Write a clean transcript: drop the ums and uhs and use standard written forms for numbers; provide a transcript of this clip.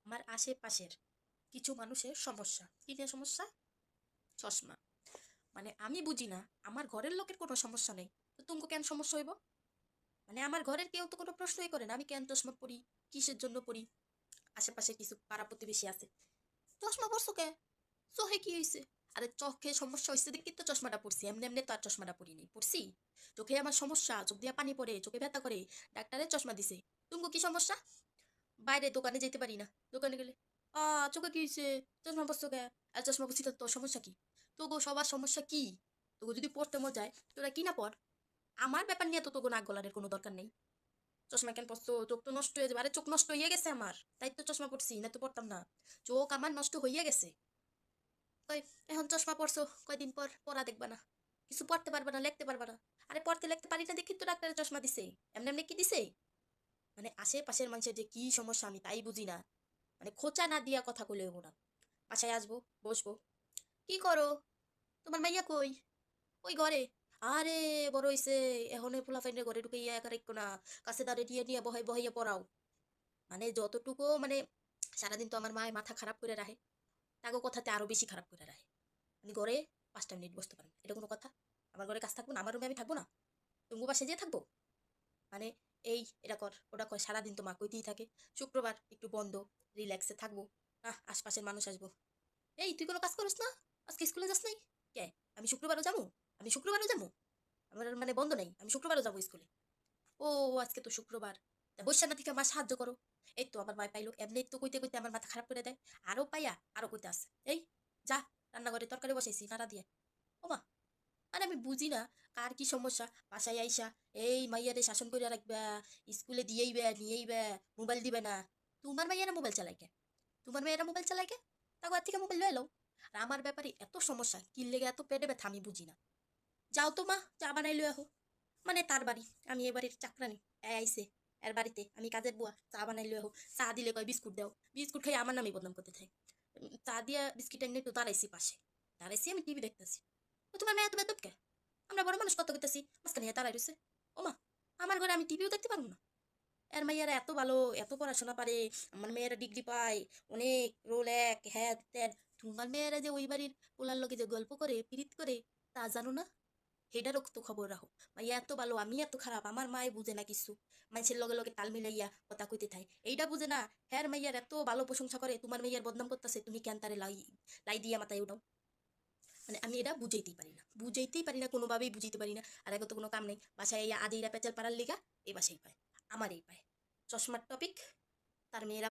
আমার আশেপাশের কিছু মানুষের সমস্যা। কি নিয়ে সমস্যা? চশমা। মানে আমি বুঝি না, আমার ঘরের লোকের কোনো সমস্যা নেই, তো তুমি কেন সমস্যা হইব? মানে আমার ঘরের কেউ তো কোনো প্রশ্নই করে না আমি কেন চশমা পরি, কিসের জন্য পরি। আশেপাশে কিছু পাড়া প্রতিবেশী আছে, চশমা পরছো কে, চোখে কি হয়েছে? আরে চোখে সমস্যা হয়েছে দেখি তো চশমাটা পরছি, এমনি এমনি তো আর চশমাটা পরিনি, পরছি। চোখে আমার সমস্যা, চোখ দিয়ে পানি পড়ে, চোখে ব্যথা করে, ডাক্তারে চশমা দিছে। তুমি কি সমস্যা? বাইরে দোকানে যেতে পারি না, দোকানে গেলে চোখে কি হয়েছে, চশমা পরছো কে? আর চশমা পরছি তো তোর সমস্যা কি? তোগো সবার সমস্যা কি? তোকে যদি পড়তে মন যায় তোরা কি না পড়, আমার ব্যাপার নিয়ে তো তোকে নাক গলানোর কোনো দরকার নেই। চশমা কেন পরছো? চোখ তো নষ্ট হয়ে যাবে। আরে চোখ নষ্ট হয়ে গেছে আমার, তাই তো চশমা পরছি, না তো পড়তাম না। চোখ আমার নষ্ট হয়ে গেছে। কই, এখন চশমা পরছো, কয়দিন পর পড়া দেখবা না, কিছু পড়তে পারবে না, লিখতে পারবে না। আরে পড়তে লিখতে পারি না দেখি তো ডাক্তারের চশমা দিছে। এমনি এমনি কি দিছে? মানে আশেপাশের মানুষের যে কি সমস্যা আমি তাই বুঝি না। মানে খোঁচা না দিয়া কথা কইলে হবো না। বাসায় আসবো, বসবো, কি করো, তোমার মাইয়া কই? ওই ঘরে। আরে বড় হইছে, এখন পোলা ফাইনের ঘরে ঢুকে ইয়া একা রাখো না, কাছে দাঁড়িয়ে নিয়ে নিয়ে বহাই বহাইয়া পড়াও। মানে যতটুকু মানে সারাদিন তো আমার মায়ের মাথা খারাপ করে রাখে, তাকে কথাতে আরো বেশি খারাপ করে রাখে। আমি ঘরে 5টা মিনিট বসতে পারেন, এটা কোনো কথা? আমার ঘরে কাজ থাকবো না, আমার রুমে আমি থাকবো না, তুমি বাসে যেয়ে থাকবো? মানে এই এটা কর ওটা কর, সারাদিন তো মা কইতেই থাকে। শুক্রবার একটু বন্ধ, রিল্যাক্সে থাকবো, আশপাশের মানুষ আসবো। এই তুই কোনো কাজ করিস না, আজকে স্কুলে যাস নাই কে? আমি শুক্রবারও যাবো, আমি শুক্রবারও যাবো, আমার মানে বন্ধ নাই, আমি শুক্রবারও যাবো স্কুলে। ও আজকে তো শুক্রবার, তা বৈশা না থেকে আমার সাহায্য করো। এই তো আমার মায় পাইলো, এমনি তো কইতে কইতে আমার মাথা খারাপ করে দেয়, আরো পাইয়া আরো কইতে আসে। এই যা, রান্নাঘরে তরকারি বসাইছি নাড়া দিয়ে। ও মা, আর আমি বুঝি না কার কি সমস্যা। বাসায় আইসা এই মাইয়ারে শাসন করে রাখবা, স্কুলে দিয়েইবে নিয়েইবে, মোবাইল দিবে না। তোমার মাইয়ারা মোবাইল চালাই কে? তোমার মেয়েরা মোবাইল চালাই কে? তাকে আর থেকে মোবাইল লয়ে এলো। আর আমার ব্যাপারে এত সমস্যা কি লেগে এত পেটে ব্যথা আমি বুঝি না। যাও তো মা, চা বানাই লয়ে আহো। মানে তার বাড়ি, আমি এ বাড়ির চাকরানি, এ আইসে এর বাড়িতে আমি কাজের বুয়া, চা বানাই লয়ে আহো। চা দিলে কয় বিস্কুট দাও, বিস্কুট খাই আমার নামে বদনাম করতে থাকে। চা দিয়া বিস্কিট এনে তো দাঁড়াইছি পাশে, দাঁড়াইছি আমি টিভি দেখতেছি। তোমার মেয়ে এত বেতব কে? আমরা বড় মানুষ কত করতেছি, মাঝখানে তারাই রয়েছে। ওমা, আমার ঘরে আমি টিভিও দেখতে পারবো না? এর মেয়েরা এত ভালো, এত পড়াশোনা পারে, আমার মেয়েরা ডিগ্রি পায়, অনেক রোল এক হ্যাঁ ত্যান। তোমার মেয়েরা যে ওই বাড়ির পোলার লোকে যে গল্প করে পিরিত করে, তা জানো না? হেডারও তো খবর রাখো। মাইয়া এত ভালো, আমি এত খারাপ, আমার মায়ে বুঝে না কিছু। মানুষের লগে লগে তাল মিলাইয়া কথা কইতে থাই, এইটা বুঝে না। হ্যার মাইয়ার এত ভালো প্রশংসা করে, তোমার মাইয়ার বদনাম করতেছে, তুমি কেন তারে লাই লাই দিয়া মাথায় উঠাও? মানে আমি এটা বুঝাইতেই পারি না, বুঝাইতেই পারি না, কোনোভাবেই বুঝাইতে পারি না। আর এখন তো কোনো কাম নেই, বাসায় এই আদিরা পেঁচাল পাড়ার লিগা এই বাসায় পায়, আমার এই পায়। চশমার টপিক, তার মেয়েরা